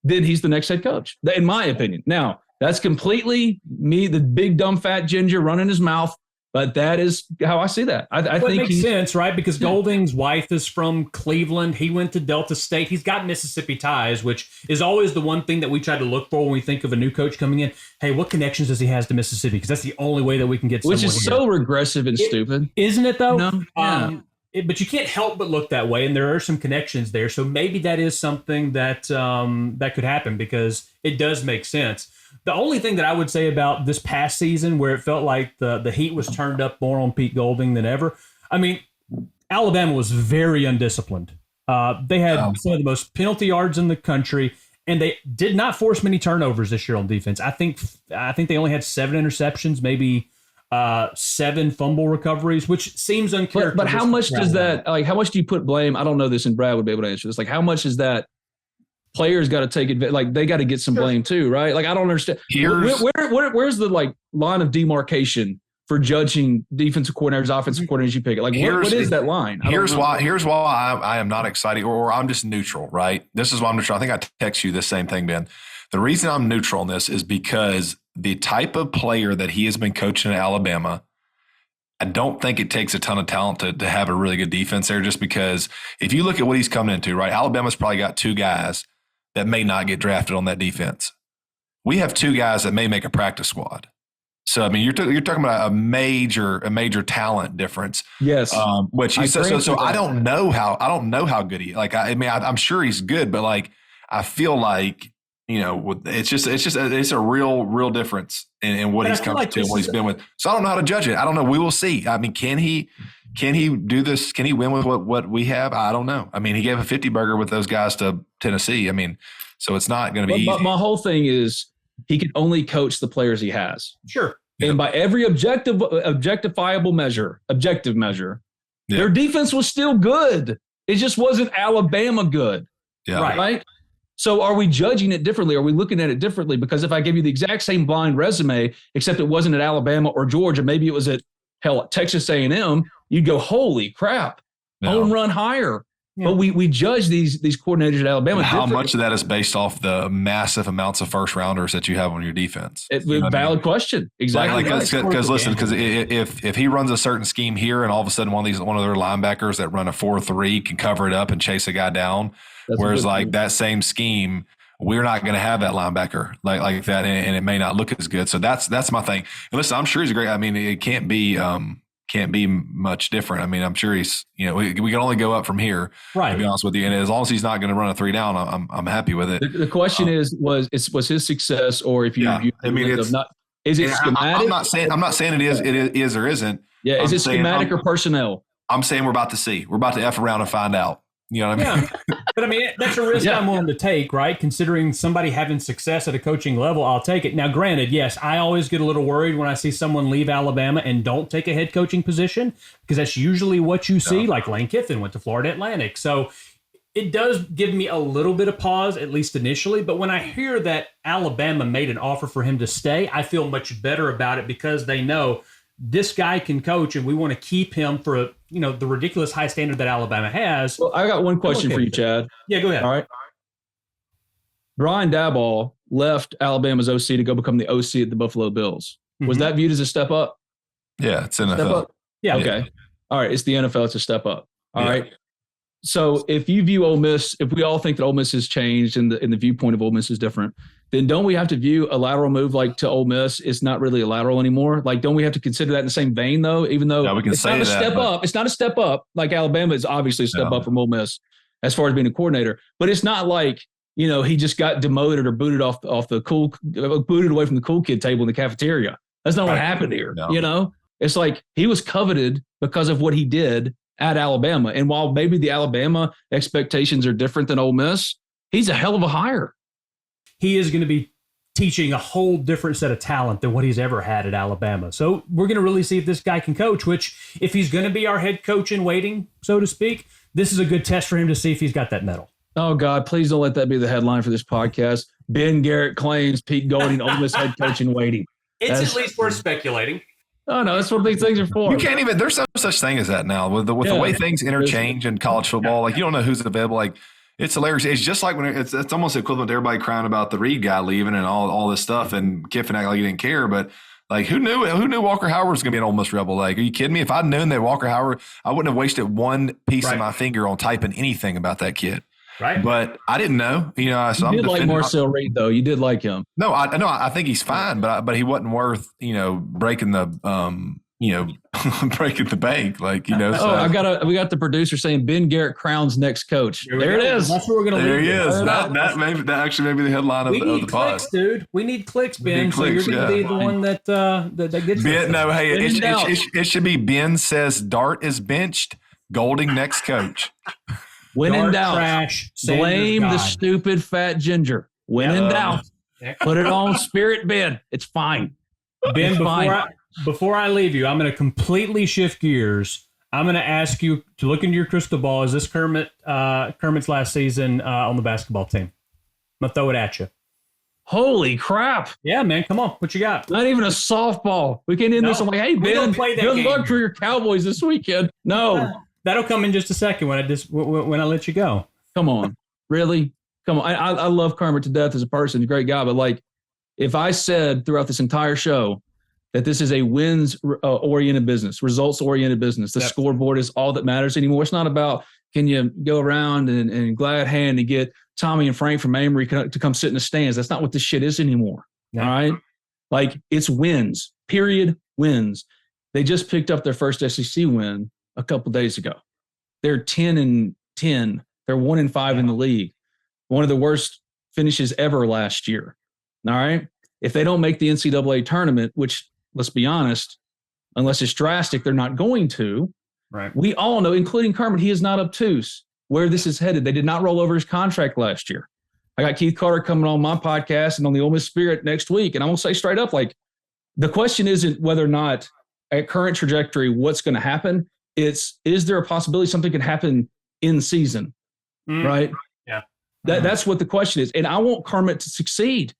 [SPEAKER 5] Then he's the next head coach, in my opinion. Now, that's completely me, the big dumb fat ginger running his mouth, but that is how I see that. I think
[SPEAKER 3] it makes sense, right? Because Golding's wife is from Cleveland. He went to Delta State. He's got Mississippi ties, which is always the one thing that we try to look for when we think of a new coach coming in. Hey, what connections does he have to Mississippi? Because that's the only way that we can get someone
[SPEAKER 5] Which is
[SPEAKER 3] here.
[SPEAKER 5] So regressive and stupid.
[SPEAKER 3] Isn't it, though?
[SPEAKER 5] No, yeah.
[SPEAKER 3] But you can't help but look that way, and there are some connections there. So maybe that is something that that could happen because it does make sense. The only thing that I would say about this past season where it felt like the heat was turned up more on Pete Golding than ever, Alabama was very undisciplined. They had some of the most penalty yards in the country, and they did not force many turnovers this year on defense. I think they only had 7 interceptions, maybe 7 fumble recoveries, which seems uncharacteristic.
[SPEAKER 5] But how much does that, how much do you put blame? I don't know this, and Brad would be able to answer this. How much is that players got to take advantage? They got to get some blame too, right? I don't understand. Where's the line of demarcation for judging defensive coordinators, offensive coordinators you pick? What is that line?
[SPEAKER 4] Here's why I am not excited, or I'm just neutral, right? This is why I'm neutral. I think I text you the same thing, Ben. The reason I'm neutral on this is because the type of player that he has been coaching at Alabama, I don't think it takes a ton of talent to have a really good defense there, just because if you look at what he's coming into, right, Alabama's probably got 2 guys that may not get drafted on that defense. We have 2 guys that may make a practice squad. So, you're talking about a major talent difference.
[SPEAKER 5] Yes.
[SPEAKER 4] Which he says, so I don't know how good he, I'm sure he's good, but I feel like, it's a real difference in what he's come to and what he's been with. So I don't know how to judge it. I don't know. We will see. Can he do this? Can he win with what we have? I don't know. He gave a 50 burger with those guys to Tennessee. So it's not going to be easy. But
[SPEAKER 5] my whole thing is he can only coach the players he has.
[SPEAKER 3] Sure.
[SPEAKER 5] And by every objective measure, their defense was still good. It just wasn't Alabama good.
[SPEAKER 4] Yeah.
[SPEAKER 5] Right? So are we judging it differently? Are we looking at it differently? Because if I give you the exact same blind resume, except it wasn't at Alabama or Georgia, maybe it was at Texas A&M, you'd go, holy crap, home run higher. Yeah. But we judge these coordinators at Alabama.
[SPEAKER 4] How much of that is based off the massive amounts of first rounders that you have on your defense?
[SPEAKER 5] It's a valid question. Exactly.
[SPEAKER 4] Because listen, if he runs a certain scheme here and all of a sudden one of their linebackers that run a 4-3 can cover it up and chase a guy down, whereas that same scheme, we're not going to have that linebacker like that, and it may not look as good. So that's my thing. And listen, I'm sure he's great. It can't be much different. I'm sure he's, we can only go up from here, right, to be honest with you. And as long as he's not going to run a 3 down, I'm happy with it.
[SPEAKER 5] The question was his success, or if you, is it schematic?
[SPEAKER 4] I'm not saying it is or isn't.
[SPEAKER 5] Yeah. Is it schematic or personnel?
[SPEAKER 4] I'm saying we're about to see. We're about to F around and find out. You know what I mean?
[SPEAKER 3] Yeah. But that's a risk I'm willing to take, right? Considering somebody having success at a coaching level, I'll take it. Now, granted, yes, I always get a little worried when I see someone leave Alabama and don't take a head coaching position, because that's usually what you see. Like Lane Kiffin went to Florida Atlantic. So it does give me a little bit of pause, at least initially. But when I hear that Alabama made an offer for him to stay, I feel much better about it, because they know this guy can coach, and we want to keep him for the ridiculous high standard that Alabama has.
[SPEAKER 5] Well, I got one question for you, Chad.
[SPEAKER 3] Yeah, go ahead.
[SPEAKER 5] All right. Brian Daboll left Alabama's OC to go become the OC at the Buffalo Bills. Was that viewed as a step up?
[SPEAKER 4] Yeah, it's NFL.
[SPEAKER 5] Step up?
[SPEAKER 3] Yeah.
[SPEAKER 5] Okay. All right. It's the NFL. It's a step up. All right. So if you view Ole Miss, if we all think that Ole Miss has changed and the viewpoint of Ole Miss is different, then don't we have to view a lateral move like to Ole Miss? It's not really a lateral anymore. Like, don't we have to consider that in the same vein though? Even though
[SPEAKER 4] we can
[SPEAKER 5] it's
[SPEAKER 4] say
[SPEAKER 5] not a
[SPEAKER 4] that,
[SPEAKER 5] step up. It's not a step up. Like Alabama is obviously a step up from Ole Miss as far as being a coordinator, but it's not like, you know, he just got demoted or booted booted away from the cool kid table in the cafeteria. That's not what happened here. No. You know, it's like he was coveted because of what he did at Alabama. And while maybe the Alabama expectations are different than Ole Miss, he's a hell of a hire.
[SPEAKER 3] He is going to be teaching a whole different set of talent than what he's ever had at Alabama. So we're going to really see if this guy can coach, which if he's going to be our head coach in waiting, so to speak, this is a good test for him to see if he's got that mettle.
[SPEAKER 5] Oh, God, please don't let that be the headline for this podcast. Ben Garrett claims Pete Golding, Ole Miss head coach in waiting.
[SPEAKER 3] It's at least worth speculating.
[SPEAKER 5] Oh, no, that's what these things are for.
[SPEAKER 4] You can't even – there's no such thing as that now. With the way things interchange in college football, like you don't know who's available. Like it's hilarious. It's just like when it's almost equivalent to everybody crying about the Reed guy leaving and all this stuff and Kiffin acting like he didn't care. But like who knew Walker Howard was going to be an Ole Miss Rebel? Like, are you kidding me? If I'd known that Walker Howard, I wouldn't have wasted one piece of my finger on typing anything about that kid.
[SPEAKER 3] Right.
[SPEAKER 4] But I didn't know, you know. So
[SPEAKER 5] you did like Marcel Reed, though. You did like him.
[SPEAKER 4] No, I think he's fine, but he wasn't worth, you know, breaking the breaking the bank, like, you know. So.
[SPEAKER 5] We got the producer saying Ben Garrett crowns next coach. There it is.
[SPEAKER 3] That's where we're going to leave.
[SPEAKER 4] There he is. That actually may be the headline of the pod. We need clicks,
[SPEAKER 3] dude. We need clicks, Ben. So you're going to be the one that gets
[SPEAKER 4] Ben. No, hey, it should be Ben says Dart is benched. Golding next coach.
[SPEAKER 5] When in doubt, blame the stupid fat ginger. When in doubt, put it on Spirit Ben. It's fine.
[SPEAKER 3] Ben, before I leave you, I'm going to completely shift gears. I'm going to ask you to look into your crystal ball. Is this Kermit's last season on the basketball team? I'm going to throw it at you.
[SPEAKER 5] Holy crap.
[SPEAKER 3] Yeah, man. Come on. What you got?
[SPEAKER 5] Not even a softball. We can't end this. I'm like, hey, Ben, good luck for your Cowboys this weekend. No.
[SPEAKER 3] That'll come in just a second when I let you go.
[SPEAKER 5] Come on. Really? Come on. I love Kermit to death as a person. He's a great guy. But, like, if I said throughout this entire show that this is a wins-oriented business, results-oriented business, the scoreboard is all that matters anymore. It's not about can you go around and glad hand and get Tommy and Frank from Amory to come sit in the stands. That's not what this shit is anymore. No. All right? Like, it's wins. Period. Wins. They just picked up their first SEC win a couple days ago. They're 10-10. They're 1-5 in the league. One of the worst finishes ever last year. All right. If they don't make the NCAA tournament, which, let's be honest, unless it's drastic, they're not going to.
[SPEAKER 3] Right.
[SPEAKER 5] We all know, including Kermit, he is not obtuse where this is headed. They did not roll over his contract last year. I got Keith Carter coming on my podcast and on the Ole Miss Spirit next week. And I'm going to say straight up, like, the question isn't whether or not at current trajectory, what's going to happen. It's, is there a possibility something could happen in season? Right?
[SPEAKER 3] Yeah.
[SPEAKER 5] That's what the question is. And I want Kermit to succeed.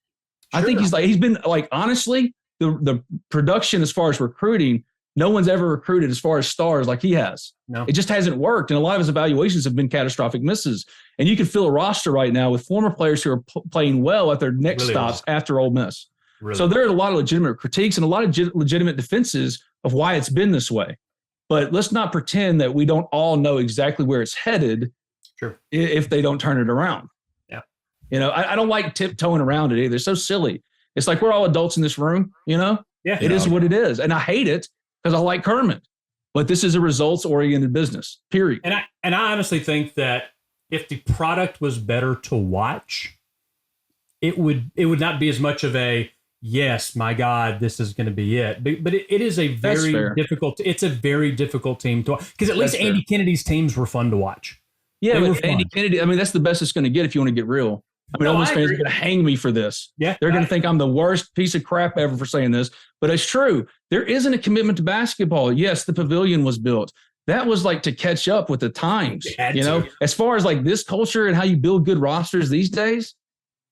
[SPEAKER 5] Sure. I think he's been like, honestly, the production as far as recruiting, no one's ever recruited as far as stars like he has.
[SPEAKER 3] No.
[SPEAKER 5] It just hasn't worked. And a lot of his evaluations have been catastrophic misses. And you can fill a roster right now with former players who are playing well at their next stops after Ole Miss. Really? So there are a lot of legitimate critiques and a lot of legitimate defenses of why it's been this way. But let's not pretend that we don't all know exactly where it's headed.
[SPEAKER 3] Sure.
[SPEAKER 5] If they don't turn it around.
[SPEAKER 3] Yeah.
[SPEAKER 5] You know, I don't like tiptoeing around it either. It's so silly. It's like we're all adults in this room, you know?
[SPEAKER 3] Yeah.
[SPEAKER 5] It is what it is. And I hate it because I like Kermit. But this is a results-oriented business, period.
[SPEAKER 3] And I honestly think that if the product was better to watch, it would not be as much of a, yes, my God, this is going to be it. But it is a very difficult. It's a very difficult team to watch because at least Andy Kennedy's teams were fun to watch.
[SPEAKER 5] Yeah, but Andy Kennedy, I mean, that's the best it's going to get if you want to get real. I mean, all those fans are going to hang me for this.
[SPEAKER 3] Yeah,
[SPEAKER 5] they're going to think I'm the worst piece of crap ever for saying this. But it's true. There isn't a commitment to basketball. Yes, the pavilion was built. That was like to catch up with the times. You know, as far as like this culture and how you build good rosters these days,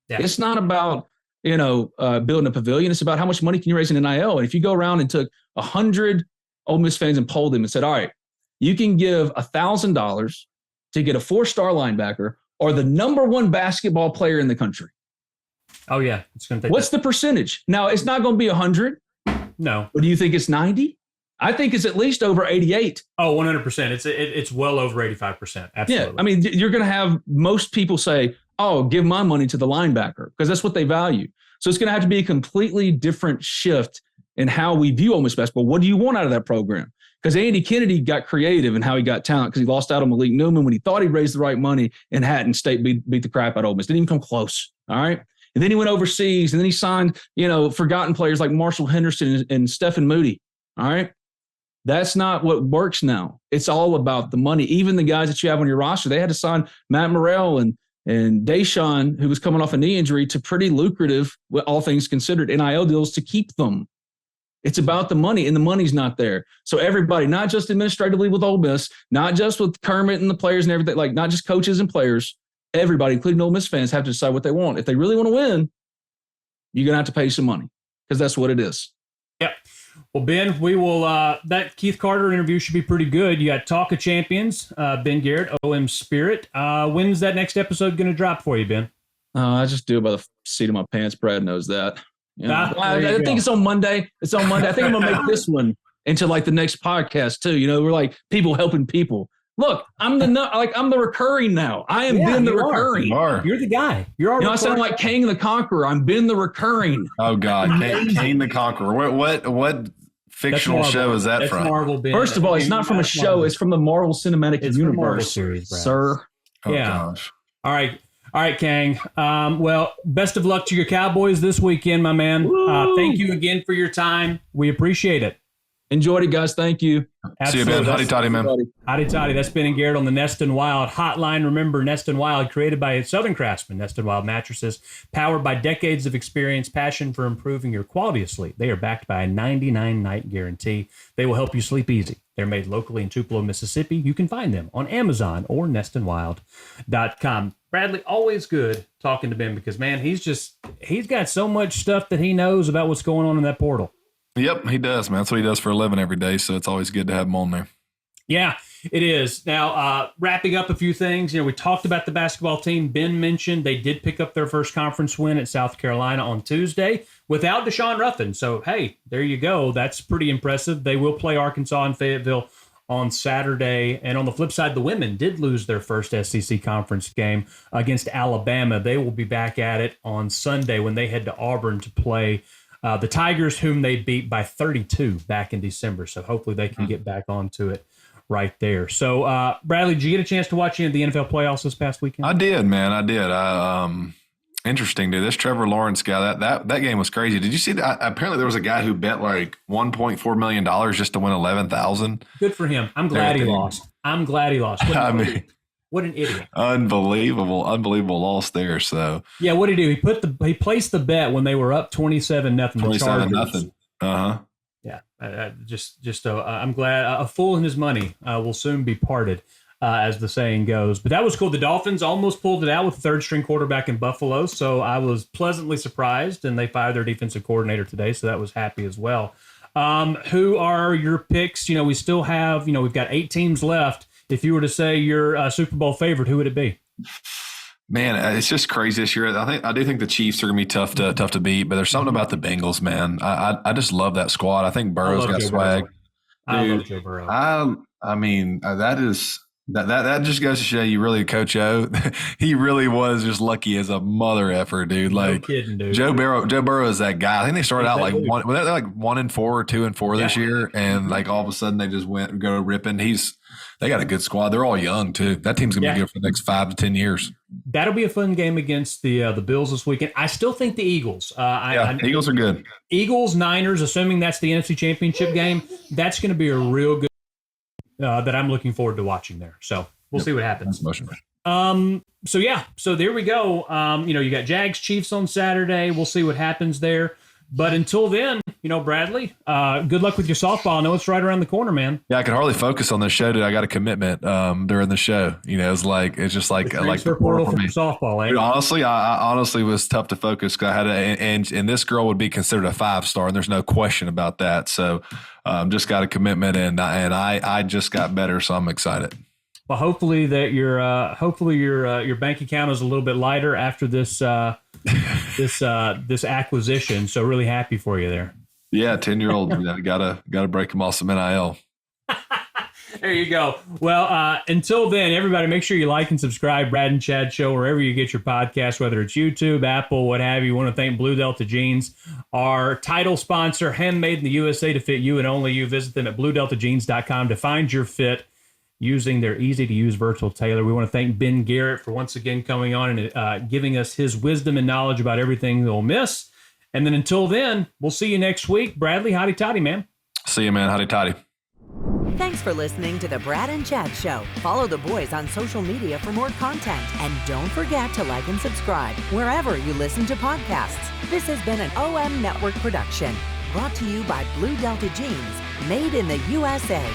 [SPEAKER 5] it's not about, you know, building a pavilion. It's about how much money can you raise in NIL. And if you go around and took 100 Ole Miss fans and polled them and said, all right, you can give $1,000 to get a 4-star linebacker or the number one basketball player in the country.
[SPEAKER 3] Oh yeah, it's going to take.
[SPEAKER 5] What's the percentage? Now it's not going to be 100.
[SPEAKER 3] No.
[SPEAKER 5] But do you think it's 90? I think it's at least over 88.
[SPEAKER 3] Oh, 100%. It's well over 85%. Absolutely.
[SPEAKER 5] Yeah, I mean, you're going to have most people say, "Oh, give my money to the linebacker," because that's what they value. So it's going to have to be a completely different shift in how we view Ole Miss basketball. What do you want out of that program? Because Andy Kennedy got creative in how he got talent because he lost out on Malik Newman when he thought he raised the right money, and Hatton State beat the crap out of Ole Miss. Didn't even come close. All right. And then he went overseas, and then he signed, forgotten players like Marshall Henderson and Stephen Moody. All right. That's not what works now. It's all about the money. Even the guys that you have on your roster, they had to sign Matt Morrell and Deshaun, who was coming off a knee injury, to pretty lucrative, all things considered, NIL deals to keep them. It's about the money, and the money's not there. So everybody, not just administratively with Ole Miss, not just with Kermit and the players and everything, like not just coaches and players, everybody, including Ole Miss fans, have to decide what they want. If they really want to win, you're going to have to pay some money because that's what it is.
[SPEAKER 3] Yep. Well, Ben, we will. That Keith Carter interview should be pretty good. You got Talk of Champions, Ben Garrett, OM Spirit. When's that next episode going to drop for you, Ben?
[SPEAKER 5] I just do it by the seat of my pants. Brad knows that. I think it's on Monday. I think I'm going to make this one into like the next podcast too. We're like people helping people. Look, I'm the recurring now. I am Ben the recurring.
[SPEAKER 3] You're the guy.
[SPEAKER 5] I sound like Kang the Conqueror. I'm Ben the recurring.
[SPEAKER 4] Oh God, Kang the Conqueror. What fictional show is that from?
[SPEAKER 3] Marvel, Ben.
[SPEAKER 5] First of all, it's not from a show. Marvel. It's from the Marvel Cinematic Universe,
[SPEAKER 3] Marvel series, Brad.
[SPEAKER 5] Sir.
[SPEAKER 4] Oh, gosh.
[SPEAKER 3] All right, Kang. Well, best of luck to your Cowboys this weekend, my man. Thank you again for your time. We appreciate it.
[SPEAKER 5] Enjoyed it, guys. Thank you.
[SPEAKER 3] Absolutely.
[SPEAKER 4] See you, Ben. Howdy toddy, man.
[SPEAKER 3] Howdy toddy. That's Ben and Garrett on the Nest and Wild hotline. Remember, Nest and Wild, created by Southern Craftsman. Nest and Wild mattresses, powered by decades of experience, passion for improving your quality of sleep. They are backed by a 99-night guarantee. They will help you sleep easy. They're made locally in Tupelo, Mississippi. You can find them on Amazon or nestandwild.com. Bradley, always good talking to Ben because, man, he's got so much stuff that he knows about what's going on in that portal.
[SPEAKER 4] Yep, he does, man. That's what he does for a living every day, so it's always good to have him on there.
[SPEAKER 3] Yeah, it is. Now, wrapping up a few things, we talked about the basketball team. Ben mentioned they did pick up their first conference win at South Carolina on Tuesday without Deshaun Ruffin. So, hey, there you go. That's pretty impressive. They will play Arkansas and Fayetteville on Saturday. And on the flip side, the women did lose their first SEC conference game against Alabama. They will be back at it on Sunday when they head to Auburn to play the Tigers, whom they beat by 32 back in December. So hopefully they can get back onto it right there. So, Bradley, did you get a chance to watch any of the NFL playoffs this past weekend?
[SPEAKER 4] I did, man. I did. Interesting, dude. This Trevor Lawrence guy, that game was crazy. Did you see that? Apparently there was a guy who bet like $1.4 million just to win 11,000.
[SPEAKER 3] Good for him. I'm glad he lost. What an idiot.
[SPEAKER 4] Unbelievable loss there. So
[SPEAKER 3] yeah, what did he do? He placed the bet when they were up 27-0.
[SPEAKER 4] 27-0. Uh-huh.
[SPEAKER 3] Yeah. I'm glad a fool and his money will soon be parted, as the saying goes. But that was cool. The Dolphins almost pulled it out with third string quarterback in Buffalo. So I was pleasantly surprised, and they fired their defensive coordinator today. So that was happy as well. Who are your picks? We still have, we've got 8 teams left. If you were to say your Super Bowl favorite, who would it be?
[SPEAKER 4] Man, it's just crazy this year. I do think the Chiefs are going to be tough to beat, but there's something about the Bengals, man. I just love that squad. I think Burrow's got swag.
[SPEAKER 3] I love Joe Burrow.
[SPEAKER 4] I mean, that just goes to show you really, Coach O, he really was just lucky as a mother effer, dude. Like,
[SPEAKER 3] no kidding, dude.
[SPEAKER 4] Joe Burrow is that guy. I think they started out like 1-4 or 2-4 this year, and like all of a sudden they just go ripping. They got a good squad. They're all young too. That team's gonna be good for the next 5 to 10 years.
[SPEAKER 3] That'll be a fun game against the Bills this weekend. I still think the Eagles.
[SPEAKER 4] Eagles are good.
[SPEAKER 3] Eagles, Niners, assuming that's the NFC Championship game. That's going to be a real good that I'm looking forward to watching there. So we'll see what happens. So there we go. You got Jags Chiefs on Saturday. We'll see what happens there. But until then, Bradley, good luck with your softball. I know it's right around the corner, man.
[SPEAKER 4] Yeah, I can hardly focus on this show, dude. I got a commitment during the show. It's just like
[SPEAKER 3] the portal for softball.
[SPEAKER 4] Dude, honestly, I honestly was tough to focus because I had and this girl would be considered a 5-star, and there's no question about that. So, just got a commitment, and I just got better, so I'm excited.
[SPEAKER 3] Well, hopefully that your bank account is a little bit lighter after this this acquisition. So really happy for you there.
[SPEAKER 4] Yeah, 10-year-old. Gotta break them off some NIL.
[SPEAKER 3] There you go. Well, until then, everybody, make sure you like and subscribe Brad and Chad Show wherever you get your podcast, whether it's YouTube, Apple, what have you. We want to thank Blue Delta Jeans, our title sponsor, handmade in the USA to fit you and only you. Visit them at bluedeltajeans.com to find your fit using their easy-to-use virtual tailor. We want to thank Ben Garrett for once again coming on and giving us his wisdom and knowledge about everything Ole Miss. And then until then, we'll see you next week. Bradley, hotty toddy, man.
[SPEAKER 4] See you, man. Hotty toddy.
[SPEAKER 1] Thanks for listening to the Brad and Chad Show. Follow the boys on social media for more content. And don't forget to like and subscribe wherever you listen to podcasts. This has been an OM Network production, brought to you by Blue Delta Jeans, made in the USA.